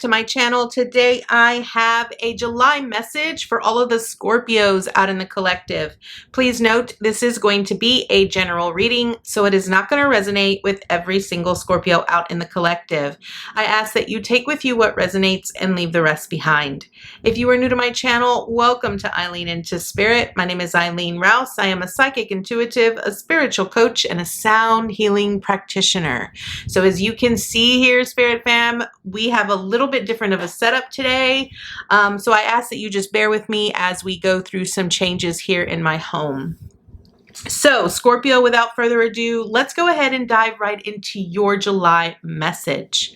to my channel. Today I have a July message for all of the Scorpios out in the collective. Please note this is going to be a general reading, so it is not going to resonate with every single Scorpio out in the collective. I ask that you take with you what resonates and leave the rest behind. If you are new to my channel, welcome to Eileen Into Spirit. My name is Eileen Rouse. I am a psychic intuitive, a spiritual coach, and a sound healing practitioner. So as you can see here, Spirit Fam, we have a little bit different of a setup today. So I ask that you just bear with me as we go through some changes here in my home. So Scorpio, without further ado, let's go ahead and dive right into your July message.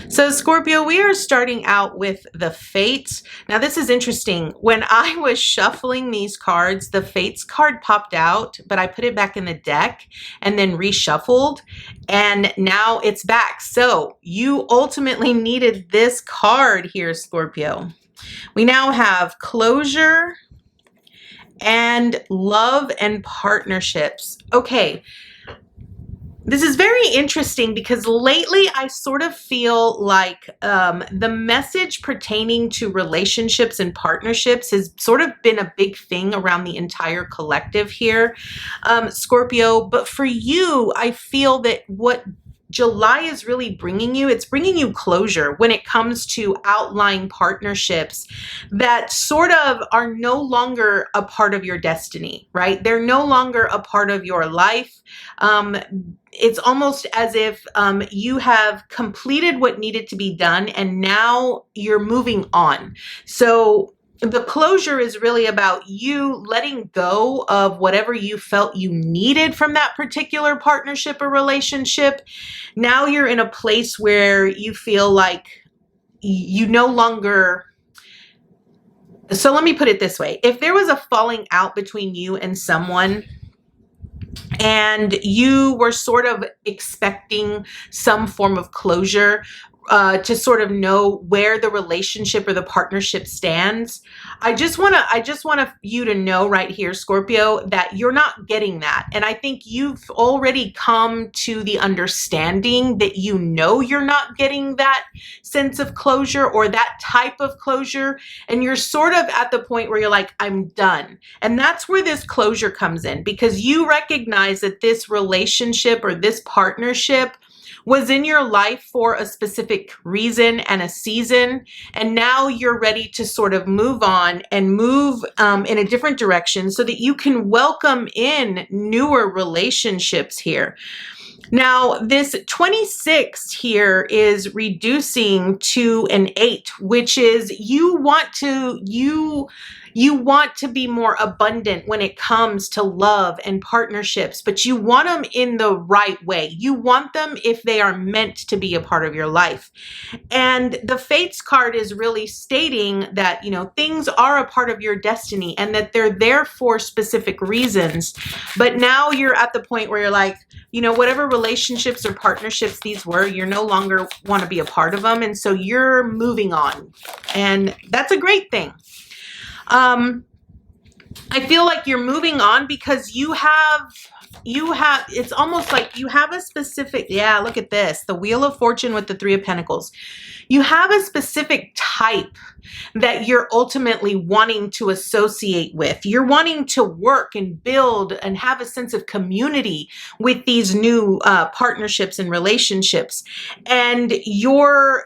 So Scorpio, we are starting out with the Fates. Now this is interesting. When I was shuffling these cards, the Fates card popped out, but I put it back in the deck and then reshuffled, and now it's back. So you ultimately needed this card here, Scorpio. We now have closure and love and partnerships. Okay. This is very interesting because lately I sort of feel like the message pertaining to relationships and partnerships has sort of been a big thing around the entire collective here, Scorpio. But for you, I feel that what July is really bringing you, it's bringing you closure when it comes to outlying partnerships that sort of are no longer a part of your destiny, right? They're no longer a part of your life. It's almost as if you have completed what needed to be done and now you're moving on. So the closure is really about you letting go of whatever you felt you needed from that particular partnership or relationship. Now you're in a place where you feel like you no longer... So let me put it this way. If there was a falling out between you and someone, and you were sort of expecting some form of closure to sort of know where the relationship or the partnership stands, I just want you to know right here, Scorpio, that you're not getting that. And I think you've already come to the understanding that you know you're not getting that sense of closure or that type of closure. And you're sort of at the point where you're like, I'm done. And that's where this closure comes in, because you recognize that this relationship or this partnership was in your life for a specific reason and a season, and now you're ready to sort of move on and move in a different direction so that you can welcome in newer relationships here. Now, this 26 here is reducing to an 8, which is you want to be more abundant when it comes to love and partnerships, but you want them in the right way. You want them if they are meant to be a part of your life. And the Fates card is really stating that, you know, things are a part of your destiny and that they're there for specific reasons. But now you're at the point where you're like, you know, whatever relationships or partnerships these were, you're no longer want to be a part of them. And so you're moving on. And that's a great thing. I feel like you're moving on because you have, it's almost like you have a specific, yeah, look at this, the Wheel of Fortune with the 3 of Pentacles. You have a specific type that you're ultimately wanting to associate with. You're wanting to work and build and have a sense of community with these new partnerships and relationships. And you're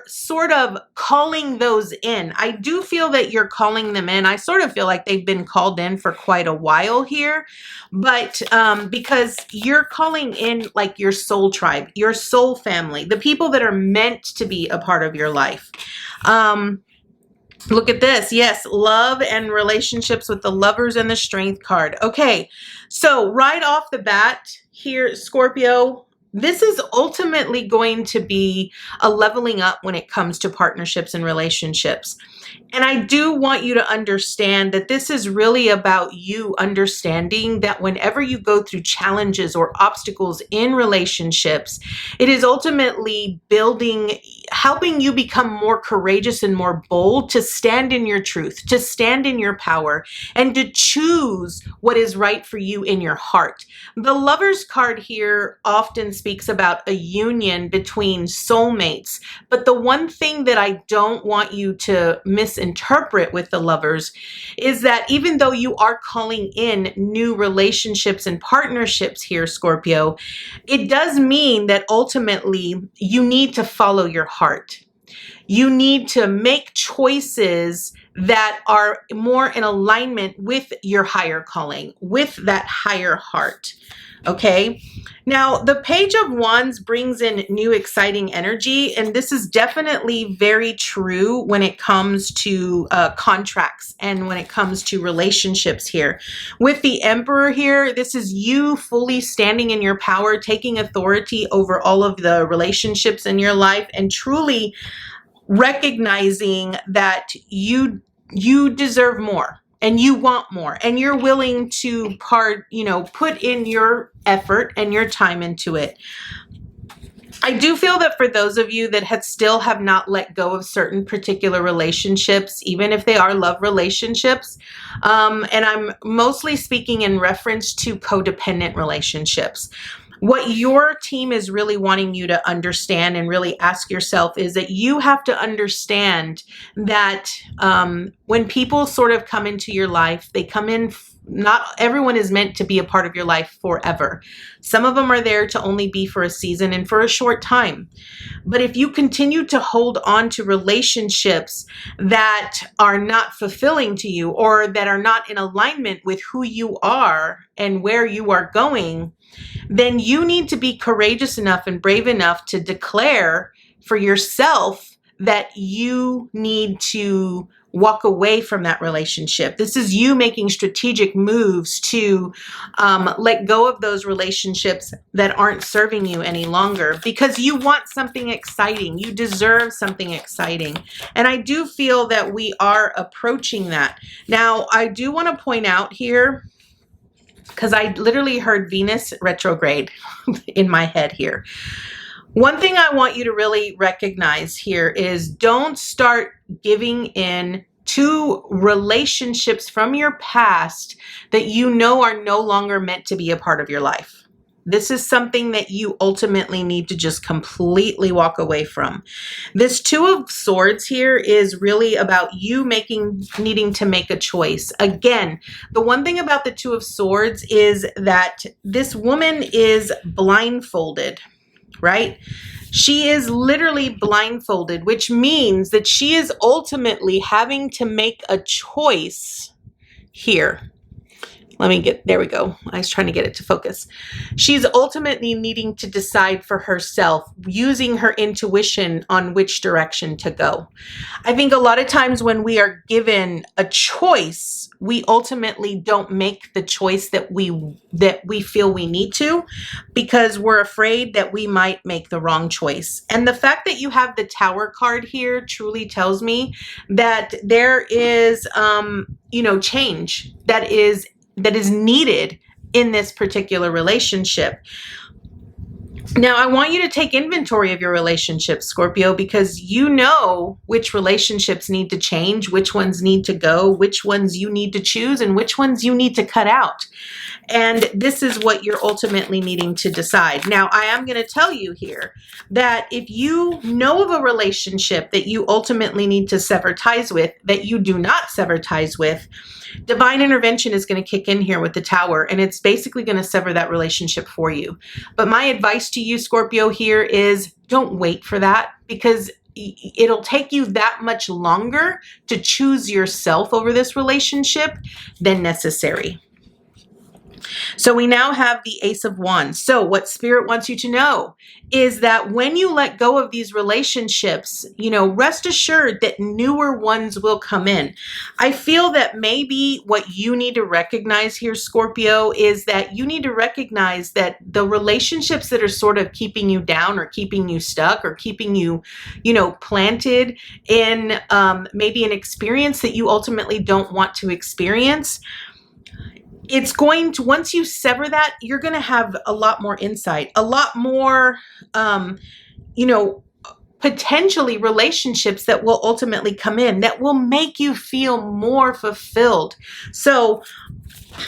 sort of calling those in. I do feel that you're calling them in. I sort of feel like they've been called in for quite a while here, but because you're calling in like your soul tribe, your soul family, the people that are meant to be a part of your life. Look at this. Yes, love and relationships with the Lovers and the Strength card. Okay, so right off the bat here, Scorpio, this is ultimately going to be a leveling up when it comes to partnerships and relationships. And I do want you to understand that this is really about you understanding that whenever you go through challenges or obstacles in relationships, it is ultimately helping you become more courageous and more bold to stand in your truth, to stand in your power, and to choose what is right for you in your heart. The Lover's card here often speaks about a union between soulmates, but the one thing that I don't want you to misinterpret with the Lovers is that even though you are calling in new relationships and partnerships here, Scorpio, it does mean that ultimately you need to follow your heart. You need to make choices that are more in alignment with your higher calling, with that higher heart. Okay. Now, the Page of Wands brings in new exciting energy, and this is definitely very true when it comes to contracts and when it comes to relationships here. With the Emperor here, this is you fully standing in your power, taking authority over all of the relationships in your life, and truly recognizing that you deserve more and you want more and you're willing to put in your effort and your time into it. I do feel that for those of you that still have not let go of certain particular relationships, even if they are love relationships, and I'm mostly speaking in reference to codependent relationships, what your team is really wanting you to understand and really ask yourself is that you have to understand that when people sort of come into your life, they come in, not everyone is meant to be a part of your life forever. Some of them are there to only be for a season and for a short time. But if you continue to hold on to relationships that are not fulfilling to you or that are not in alignment with who you are and where you are going, then you need to be courageous enough and brave enough to declare for yourself that you need to walk away from that relationship. This is you making strategic moves to let go of those relationships that aren't serving you any longer because you want something exciting. You deserve something exciting. And I do feel that we are approaching that. Now, I do want to point out here, because I literally heard Venus retrograde in my head here. One thing I want you to really recognize here is don't start giving in to relationships from your past that you know are no longer meant to be a part of your life. This is something that you ultimately need to just completely walk away from. This Two of Swords here is really about you needing to make a choice. Again, the one thing about the Two of Swords is that this woman is blindfolded, right? She is literally blindfolded, which means that she is ultimately having to make a choice here. There we go. I was trying to get it to focus. She's ultimately needing to decide for herself, using her intuition on which direction to go. I think a lot of times when we are given a choice, we ultimately don't make the choice that we feel we need to because we're afraid that we might make the wrong choice. And the fact that you have the Tower card here truly tells me that there is change that is needed in this particular relationship. Now, I want you to take inventory of your relationships, Scorpio, because you know which relationships need to change, which ones need to go, which ones you need to choose, and which ones you need to cut out. And this is what you're ultimately needing to decide. Now, I am going to tell you here that if you know of a relationship that you ultimately need to sever ties with, that you do not sever ties with, divine intervention is going to kick in here with the Tower, and it's basically going to sever that relationship for you. But my advice to you, Scorpio, here is don't wait for that, because it'll take you that much longer to choose yourself over this relationship than necessary. So we now have the Ace of Wands. So what Spirit wants you to know is that when you let go of these relationships, rest assured that newer ones will come in. I feel that maybe what you need to recognize here, Scorpio, is that you need to recognize that the relationships that are sort of keeping you down or keeping you stuck or keeping you, planted in maybe an experience that you ultimately don't want to experience, it's going to, once you sever that, you're going to have a lot more insight, a lot more, potentially relationships that will ultimately come in that will make you feel more fulfilled. So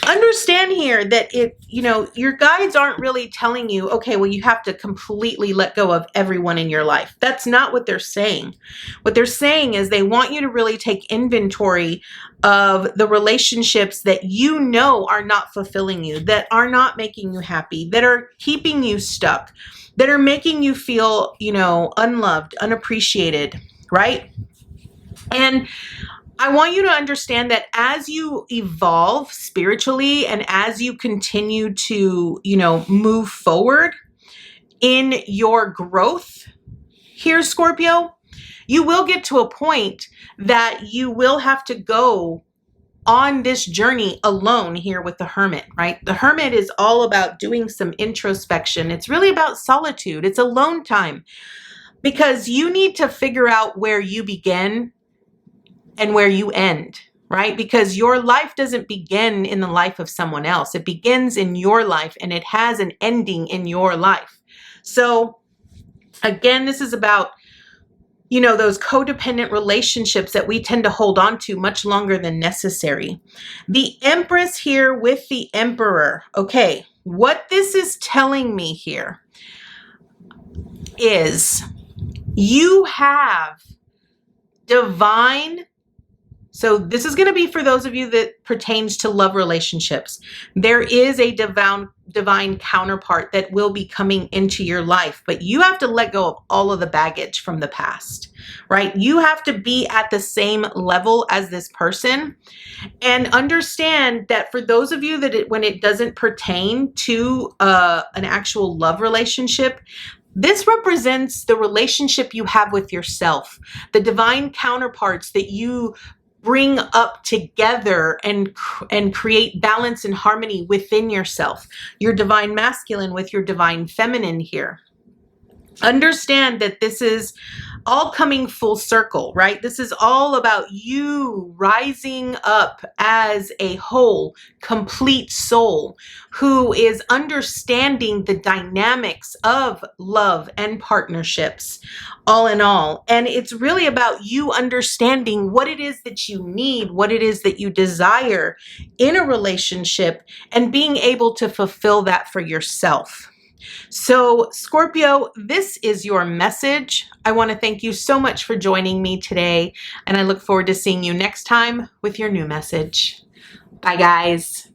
understand here that your guides aren't really telling you, okay, well, you have to completely let go of everyone in your life. That's not what they're saying. What they're saying is they want you to really take inventory of the relationships that are not fulfilling you, that are not making you happy, that are keeping you stuck, that are making you feel, unloved, unappreciated, right? And I want you to understand that as you evolve spiritually and as you continue to, move forward in your growth here, Scorpio, you will get to a point that you will have to go on this journey alone here with the Hermit, right? The Hermit is all about doing some introspection. It's really about solitude. It's alone time because you need to figure out where you begin and where you end, right? Because your life doesn't begin in the life of someone else. It begins in your life and it has an ending in your life. So again, this is about, those codependent relationships that we tend to hold on to much longer than necessary. The Empress here with the Emperor. Okay, what this is telling me here is you have divine. So this is going to be for those of you that pertains to love relationships. There is a divine counterpart that will be coming into your life, but you have to let go of all of the baggage from the past, right? You have to be at the same level as this person and understand that for those of you that when it doesn't pertain to an actual love relationship, this represents the relationship you have with yourself, the divine counterparts that you bring up together and create balance and harmony within yourself. Your divine masculine with your divine feminine here. Understand that this is all coming full circle, right? This is all about you rising up as a whole, complete soul who is understanding the dynamics of love and partnerships, all in all. And it's really about you understanding what it is that you need, what it is that you desire in a relationship, and being able to fulfill that for yourself. So Scorpio, this is your message. I want to thank you so much for joining me today, and I look forward to seeing you next time with your new message. Bye, guys.